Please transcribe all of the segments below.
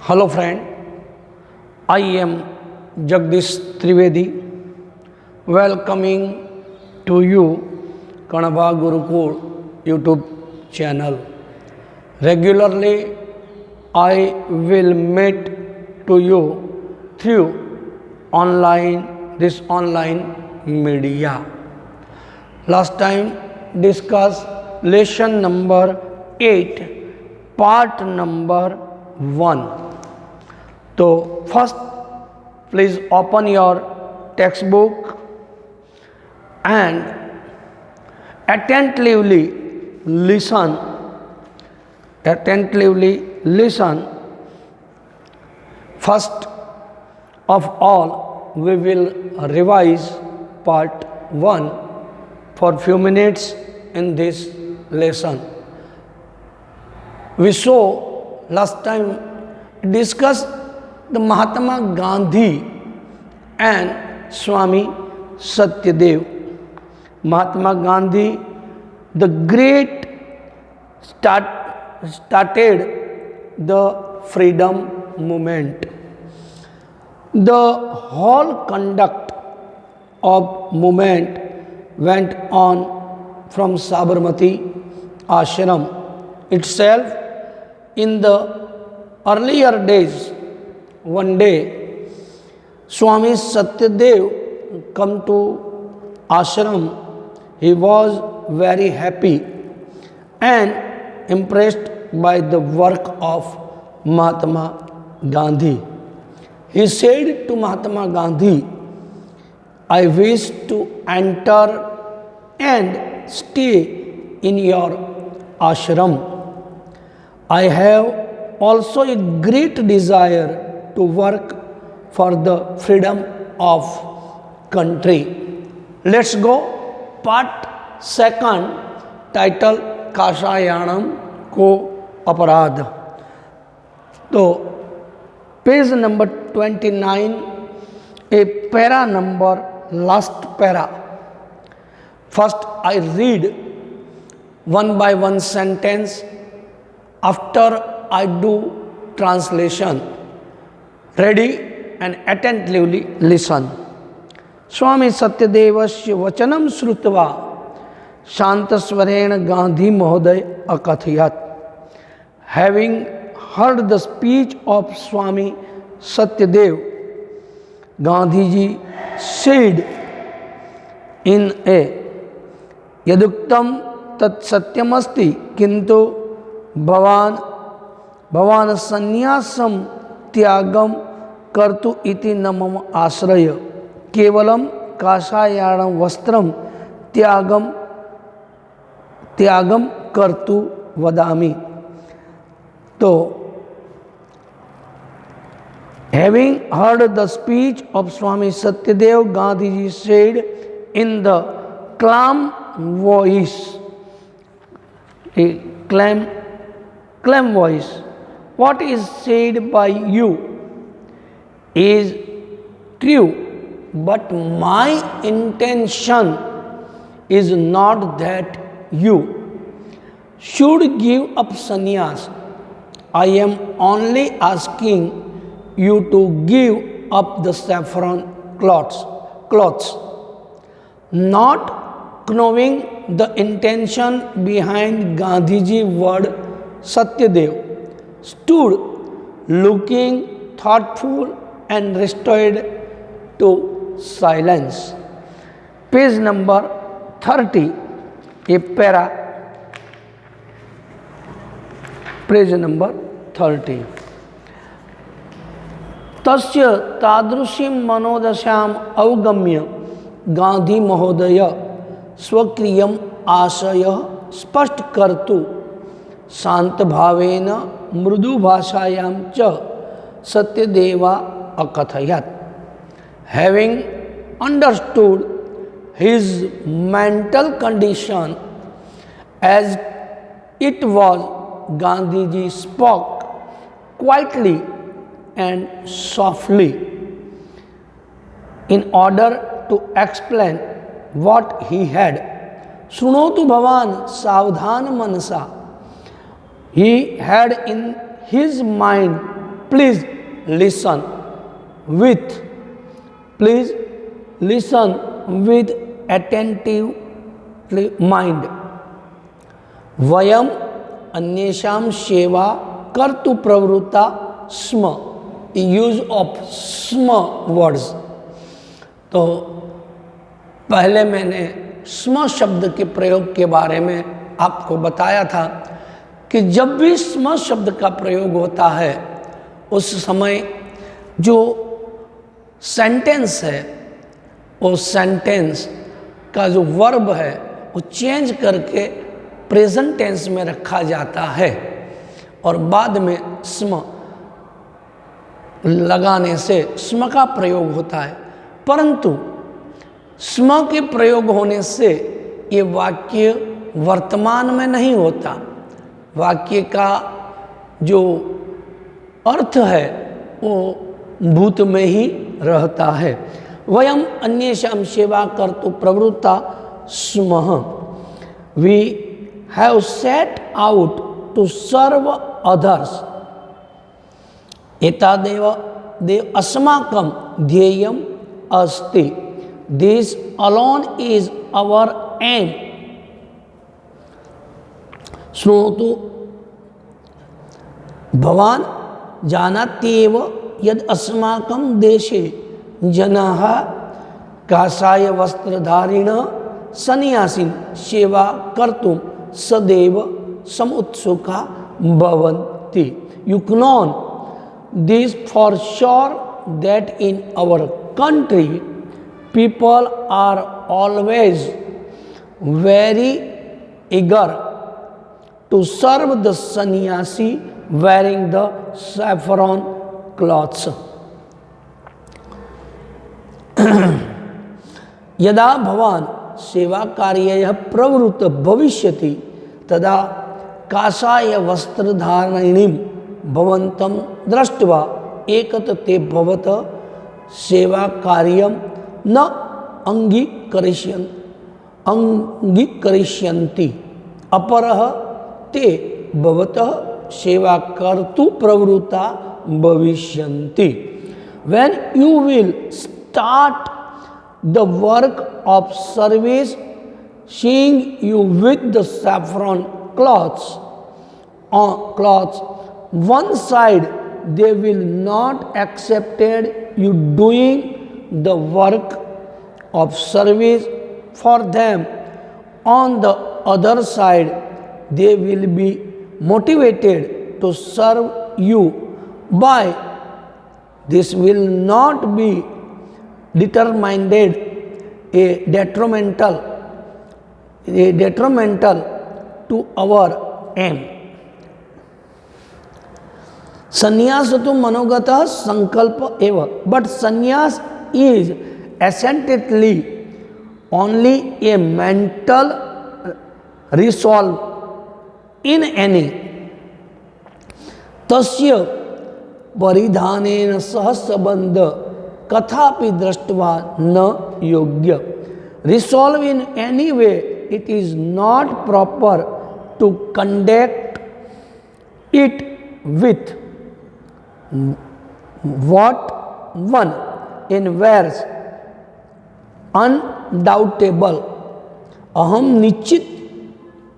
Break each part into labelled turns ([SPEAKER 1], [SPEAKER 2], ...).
[SPEAKER 1] Hello friend, I am Jagdish Trivedi welcoming to you Kanaba Gurukul YouTube channel. Regularly I will meet to you through this online media. Last time discuss lesson number 8 part number 1. So first please open your textbook and attentively listen. First of all, we will revise part 1 for few minutes in this lesson. We saw last time discussed the Mahatma Gandhi and Swami Satyadev. Mahatma Gandhi, the great, started the freedom movement. The whole conduct of movement went on from Sabarmati Ashram itself. In the earlier days, one day, Swami Satyadev come to ashram. He was very happy and impressed by the work of Mahatma Gandhi. He said to Mahatma Gandhi, I wish to enter and stay in your ashram. I have also a great desire to work for the freedom of country. Let's go. Part 2, title Kashayanam Ko Aparadh. So, page number 29, a para number, last para. First, I read one by one sentence. After I do translation. Ready and attentively listen. Swami Satyadevasya vachanam shrutva shantasvarena Gandhi Mahoday akathayat. Having heard the speech of Swami Satyadev, Gandhiji said in a yaduktam tat satyamasti kintu भवान संन्यासम त्यागम कर्तु इति न मम आश्रय केवलम काषायाणं वस्त्रम त्यागम कर्तु वदामि. तो having heard the speech of Swami Satyadev, Gandhiji said in the calm voice, calm voice, what is said by you is true, but my intention is not that you should give up sannyas. I am only asking you to give up the saffron cloths, not knowing the intention behind Gandhiji word. Satyadev stood looking thoughtful and restored to silence. Page number 30, a para. Page number 30. तस्य तादृशीं मनोदशाम् अवगम्य गांधी महोदय स्वकीयम् आशयः स्पष्ट कर्तु शांत भावेन मृदु भाषायां च सत्यदेवा अकथयत्. Having understood his mental condition as it was, Gandhiji spoke quietly and softly in order to explain what he had. शृणोतु भवान सावधान मनसा he had in his mind, please listen with, please listen with attentive mind. वयम अन्येषां सेवा कर्तु प्रवृत्ता स्म, use of स्म words. तो पहले मैंने स्म शब्द के प्रयोग के बारे में आपको बताया था कि जब भी स्म शब्द का प्रयोग होता है उस समय जो सेंटेंस है, उस सेंटेंस का जो वर्ब है वो चेंज करके प्रेजेंट टेंस में रखा जाता है और बाद में स्म लगाने से स्म का प्रयोग होता है। परंतु स्म के प्रयोग होने से ये वाक्य वर्तमान में नहीं होता, वाक्य का जो अर्थ है वो भूत में ही रहता है। वयम अन्येषां सेवा कर्तु प्रवृत्ता स्मः, we have set out to serve others, एतादेव देव अस्माकं ध्येयम् अस्ति, this alone is our aim. श्रोतु भवान जानात्येव यद अस्माकं देशे जनाः काषाय वस्त्रधारिणः सन्यासिन सेवा कर्तुं सदैव समुत्सुका भवन्ति। You know this for sure that in our country people are always very eager to serve the sannyasi wearing the saffron clothes. यदा भवान सेवा कार्य प्रवृत्त भविष्यति तदा काषाय वस्त्रधारणीं भवन्तं दृष्ट्वा एकतते भवत सेवा कार्यं न अंगीकरिष्यन्ति, अपरः ते भवतः सेवा कर्तु प्रवृत्ता भविष्यन्ति। When you will start the work of service, seeing you with the saffron cloths, one side they will not accepted you doing the work of service for them, on the other side they will be motivated to serve you by this will not be determined a detrimental to our aim. Sannyas tu manogatah sankalpa eva, but sannyas is essentially only a mental resolve in any tasya परिधानेन सह संबंध कथापि दृष्ट्वा न योग्य। Resolve in any way, it is not proper to conduct it with what one in verse undoubtable अहम निश्चित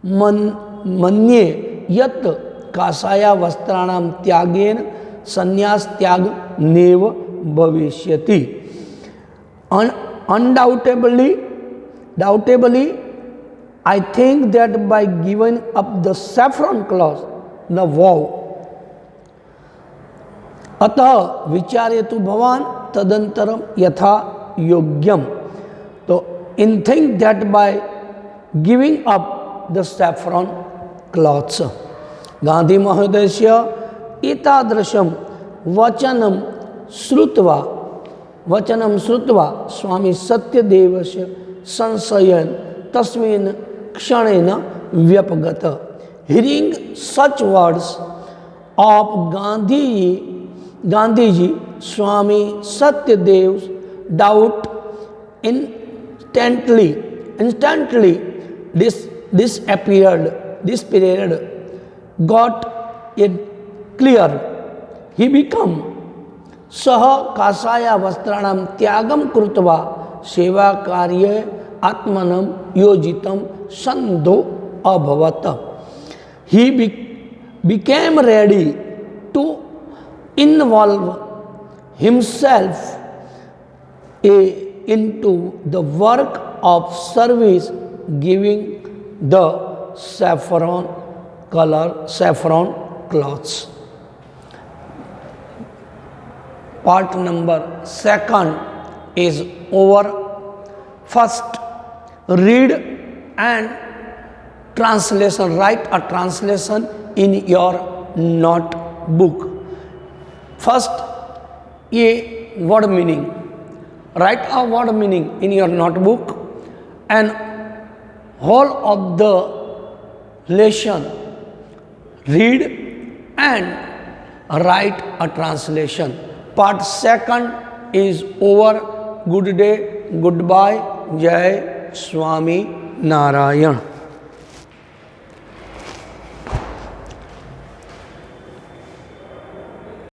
[SPEAKER 1] मन्ये यत् काषाया वस्त्राणां त्यागेन संन्यास त्याग नेव भविष्यति। Doubtably, I think that by giving up the saffron cloth, the vow, अतः विचार्यतु भवान तदंतरम यथा योग्यम। तो in think that by giving up the saffron cloths, Gandhi महोदयस्य एतादृशं वचनं श्रुत्वा स्वामी सत्यदेवस्य संशयन तस्मिन् क्षणेन व्यपगत। Hearing such words of Gandhiji, Swami Satyadev's doubt instantly disappeared. got it clear. He become सह काषाया वस्त्राणां त्यागम कृत्वा सेवा कार्ये आत्मनं योजितं सन्धो अभवत्. He became ready to involve himself into the work of service, giving the saffron cloths. Part number 2 is over. First, read and translation. Write a translation in your notebook. First, a word meaning. Write a word meaning in your notebook, and whole of the lesson read and write a translation. Part 2 is over. Good day, goodbye, Jai Swami Narayan.